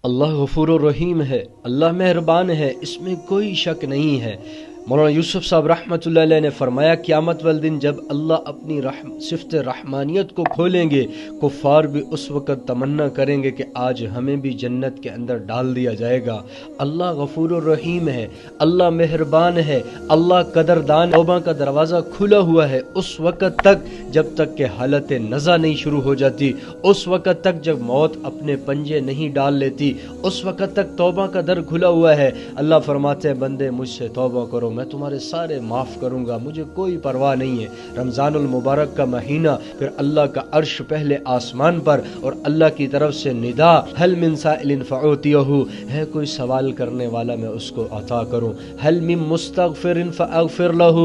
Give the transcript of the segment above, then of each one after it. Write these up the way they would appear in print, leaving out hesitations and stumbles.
اللہ غفور الرحیم ہے، اللہ مہربان ہے، اس میں کوئی شک نہیں ہے۔ مولانا یوسف صاحب رحمۃ اللہ علیہ نے فرمایا قیامت والدن جب اللہ اپنی صفت رحمانیت کو کھولیں گے، کفار بھی اس وقت تمنا کریں گے کہ آج ہمیں بھی جنت کے اندر ڈال دیا جائے گا۔ اللہ غفور الرحیم ہے، اللہ مہربان ہے، اللہ قدردان۔ توبہ کا دروازہ کھلا ہوا ہے اس وقت تک جب تک کہ حالت نزع نہیں شروع ہو جاتی، اس وقت تک جب موت اپنے پنجے نہیں ڈال لیتی، اس وقت تک توبہ کا در کھلا ہوا ہے۔ اللہ فرماتے ہیں بندے مجھ سے توبہ کرو، میں تمہارے سارے معاف کروں گا، مجھے کوئی پرواہ نہیں ہے۔ رمضان المبارک کا مہینہ، پھر اللہ کا عرش پہلے آسمان پر، اور اللہ کی طرف سے ندا، حل من سائل فاعطیہ، ہے کوئی سوال کرنے والا میں اس کو عطا کروں، حل من مستغفر فاغفر لہ،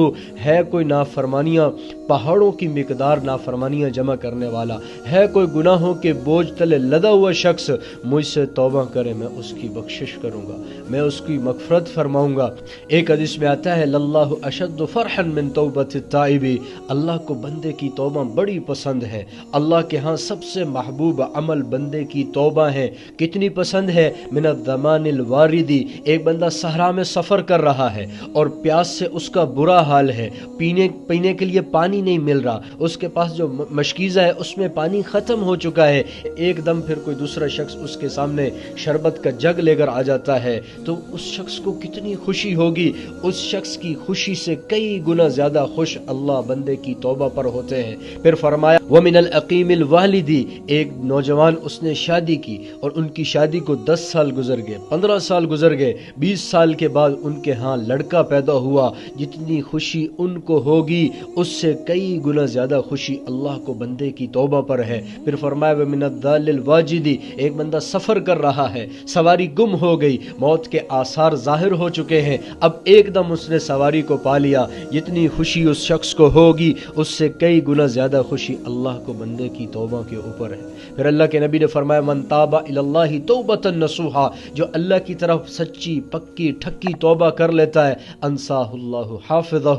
ہے کوئی نافرمانیاں پہاڑوں کی مقدار نافرمانیاں جمع کرنے والا، ہے کوئی گناہوں کے بوجھ تلے لدا ہوا شخص، مجھ سے توبہ کرے میں اس کی بخشش کروں گا، میں اس کی مغفرت فرماؤں گا۔ ایک حدیث میں آتا ہے للہ اشد فرحا من توبۃ التائب، اللہ کو بندے کی توبہ بڑی پسند ہے، اللہ کے ہاں سب سے محبوب عمل بندے کی توبہ ہے۔ کتنی پسند ہے؟ من الزمان الواردی، ایک بندہ صحرا میں سفر کر رہا ہے اور پیاس سے اس کا برا حال ہے، پینے کے لیے پانی نہیں مل رہا، اس کے پاس جو مشکیزہ ہے اس میں پانی ختم ہو چکا ہے، ایک دم پھر کوئی دوسرا شخص اس کے سامنے شربت کا جگ لے کر آ جاتا ہے تو اس شخص کو کتنی خوشی ہوگی، اس شخص کی خوشی سے کئی گنا زیادہ خوش اللہ بندے کی توبہ پر ہوتے ہیں۔ پھر فرمایا وَمِنَ الْأَقِيمِ الْوَالِدِ، ایک نوجوان اس نے شادی کی اور ان کی شادی کو 10 سال گزر گئے، 15 سال گزر گئے، 20 سال کے بعد ان کے ہاں لڑکا پیدا ہوا، جتنی خوشی ان کو ہوگی اس سے کئی گنا زیادہ خوشی اللہ کو بندے کی توبہ پر ہے۔ پھر فرمایا وَمِنَ الضَّالِّ الْوَاجِدِ، ایک بندہ سفر کر رہا ہے، سواری گم ہو گئی، موت کے آثار ظاہر ہو چکے ہیں، اب ایک دم اس نے سواری کو پا لیا، جتنی خوشی اس شخص کو ہوگی اس سے کئی گنا زیادہ خوشی اللہ کو بندے کی توبہ کے اوپر ہے۔ پھر اللہ کے نبی نے فرمایا من تاب الی اللہ توبۃ نصوحا، جو اللہ کی طرف سچی پکی ٹھکی توبہ کر لیتا ہے انساہ اللہ حافظہ،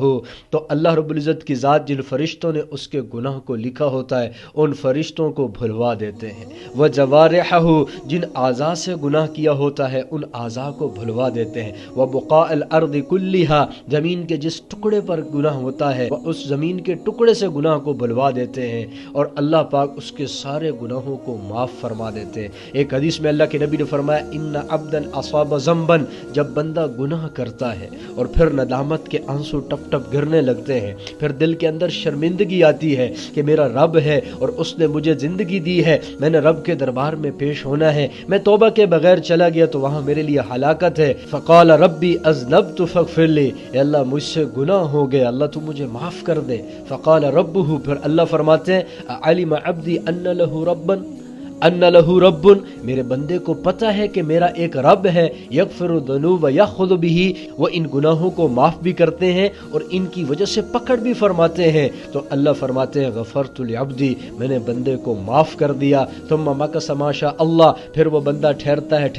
تو اللہ رب العزت کی ذات جن فرشتوں نے اس کے گناہ کو لکھا ہوتا ہے ان فرشتوں کو بھلوا دیتے ہیں، وجوارحہ، جن اعضاء سے گناہ کیا ہوتا ہے ان اعضاء کو بھلوا دیتے ہیں، وبقاء الارض کلھا، زمین کے جس ٹکڑے پر گناہ ہوتا ہے اس زمین کے ٹکڑے سے گناہ کو بھلوا دیتے ہیں، اور اللہ پاک اس کے سارے گناہوں کو معاف فرما دیتے ہیں۔ ایک حدیث میں اللہ کے نبی نے فرمایا ان عبدا اصاب ذنبا، جب بندہ گناہ کرتا ہے اور پھر ندامت کے آنسو ٹپ ٹپ گرنے لگتے ہیں، پھر دل کے اندر شرمندگی آتی ہے کہ میرا رب ہے اور اس نے مجھے زندگی دی ہے، میں نے رب کے دربار میں پیش ہونا ہے، میں توبہ کے بغیر چلا گیا تو وہاں میرے لیے ہلاکت ہے، فقال ربی اذنبت فاغفر لی، اے اللہ مجھ سے گناہ ہو گیا، اللہ تو مجھے معاف کر دے، فقال ربہ، پھر اللہ فرماتے ہیں علم عبدی ان لہ رب، میرے بندے کو پتہ ہے کہ میرا ایک رب ہے، یغفر الذنوب یاخذ بہ، وہ ان گناہوں کو معاف بھی کرتے ہیں اور ان کی وجہ سے پکڑ بھی فرماتے ہیں، تو اللہ فرماتے ہیں غفرت لعبدی، میں نے بندے کو معاف کر دیا، ثم مکث ما شاء اللہ، پھر وہ بندہ ٹھہرتا ہے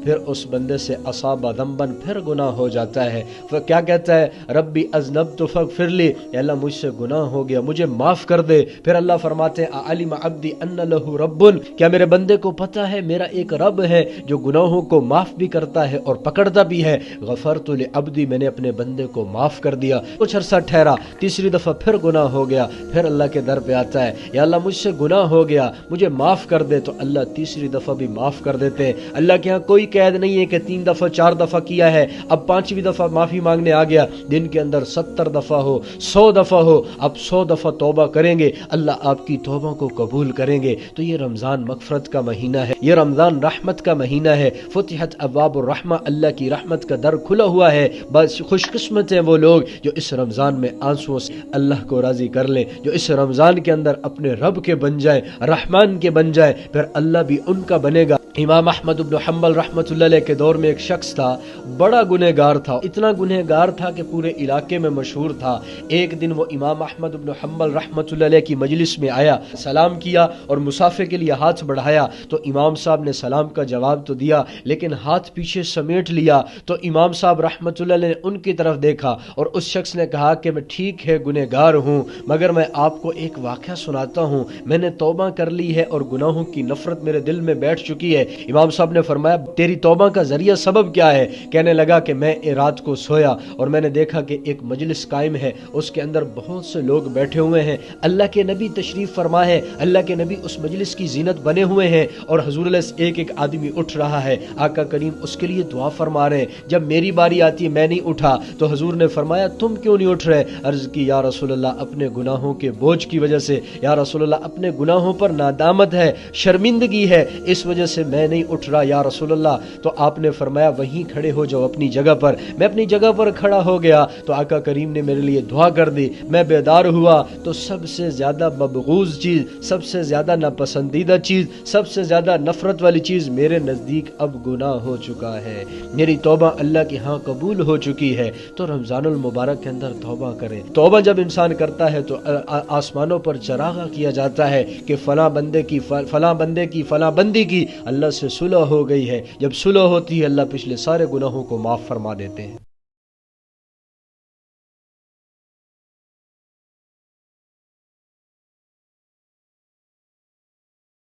پھر اس بندے سے اصاب ذنبا، پھر گناہ ہو جاتا ہے، پھر کیا کہتا ہے ربی اذنبت فاغفر لی، اے اللہ مجھ سے گناہ ہو گیا مجھے معاف کر دے، پھر اللہ فرماتے ہیں علم عبدی ان لہ رب، کیا میرے بندے کو پتہ ہے میرا ایک رب ہے جو گناہوں کو معاف بھی کرتا ہے اور پکڑتا بھی ہے، غفرت لعبدی، میں نے اپنے بندے کو معاف کر دیا، کچھ عرصہ ٹھہرا، تیسری دفعہ پھر گناہ ہو گیا، پھر اللہ کے در پہ آتا ہے یا اللہ مجھ سے گناہ ہو گیا مجھے معاف کر دے، تو اللہ تیسری دفعہ بھی معاف کر دیتے ہیں۔ اللہ کے ہاں کوئی قید نہیں ہے کہ 3 دفعہ 4 دفعہ کیا ہے اب 5ویں دفعہ معافی مانگنے آ گیا، دن کے اندر 70 دفعہ ہو 100 دفعہ ہو، اب 100 دفعہ توبہ کریں گے اللہ آپ کی توبہ کو قبول کریں گے۔ تو یہ رمضان مغفرت کا مہینہ ہے، یہ رمضان رحمت کا مہینہ ہے، فتحت ابواب الرحمہ، اللہ کی رحمت کا در کھلا ہوا ہے، بس خوش قسمت ہیں وہ لوگ جو اس رمضان میں آنسوؤں سے اللہ کو راضی کر لیں، جو اس رمضان کے اندر اپنے رب کے بن جائیں، رحمان کے بن جائیں، پھر اللہ بھی ان کا بنے گا۔ امام احمد بن حنبل رحمۃ اللہ علیہ کے دور میں ایک شخص تھا، بڑا گنہگار تھا، اتنا گنہگار تھا کہ پورے علاقے میں مشہور تھا۔ ایک دن وہ امام احمد بن حنبل رحمۃ اللہ علیہ کی مجلس میں آیا، سلام کیا اور مسافے کے لیے ہاتھ بڑھایا، تو امام صاحب نے سلام کا جواب تو دیا لیکن ہاتھ پیچھے سمیٹ لیا، تو امام صاحب رحمۃ اللہ علیہ نے ان کی طرف دیکھا اور اس شخص نے کہا کہ میں ٹھیک ہے گنہگار ہوں مگر میں آپ کو ایک واقعہ سناتا ہوں، میں نے توبہ کر لی ہے اور گناہوں کی نفرت میرے دل میں بیٹھ چکی ہے، امام صاحب نے فرمایا تیری توبہ کا ذریعہ سبب کیا ہے؟ کہنے لگا کہ میں رات کو سویا اور میں نے دیکھا کہ ایک مجلس قائم ہے، اس کے اندر بہت سے لوگ بیٹھے ہوئے ہیں، اللہ کے نبی تشریف فرما ہے، اللہ کے نبی اس مجلس کی زینت بنے ہوئے ہیں، اور حضور علیہ ایک ایک آدمی اٹھ رہا ہے، آقا کریم اس کے لیے دعا فرما رہے ہیں۔ جب میری باری آتی ہے میں نہیں اٹھا تو حضور نے فرمایا تم کیوں نہیں اٹھ رہے؟ عرض کی یا رسول اللہ اپنے گناہوں کے بوجھ کی وجہ سے، یا رسول اللہ اپنے گناہوں پر نادامت ہے، شرمندگی ہے، اس وجہ سے میں نہیں اٹھ رہا یا رسول اللہ۔ تو آپ نے فرمایا وہیں کھڑے ہو جاؤ اپنی جگہ پر۔ میں اپنی جگہ پر کھڑا ہو گیا تو آقا کریم نے میرے لیے دعا کر دی، میں بیدار ہوا تو سب سے زیادہ مبغوض چیز، سب سے زیادہ ناپسندیدہ چیز، سب سے زیادہ نفرت والی چیز میرے نزدیک اب گناہ ہو چکا ہے، میری توبہ اللہ کے ہاں قبول ہو چکی ہے۔ تو رمضان المبارک کے اندر توبہ کریں۔ توبہ جب انسان کرتا ہے تو آسمانوں پر چراغاں کیا جاتا ہے کہ فلاں بندے کی فلاں بندی کی اللہ سے صلح ہو گئی ہے۔ جب صلح ہوتی ہے اللہ پچھلے سارے گناہوں کو معاف فرما دیتے ہیں۔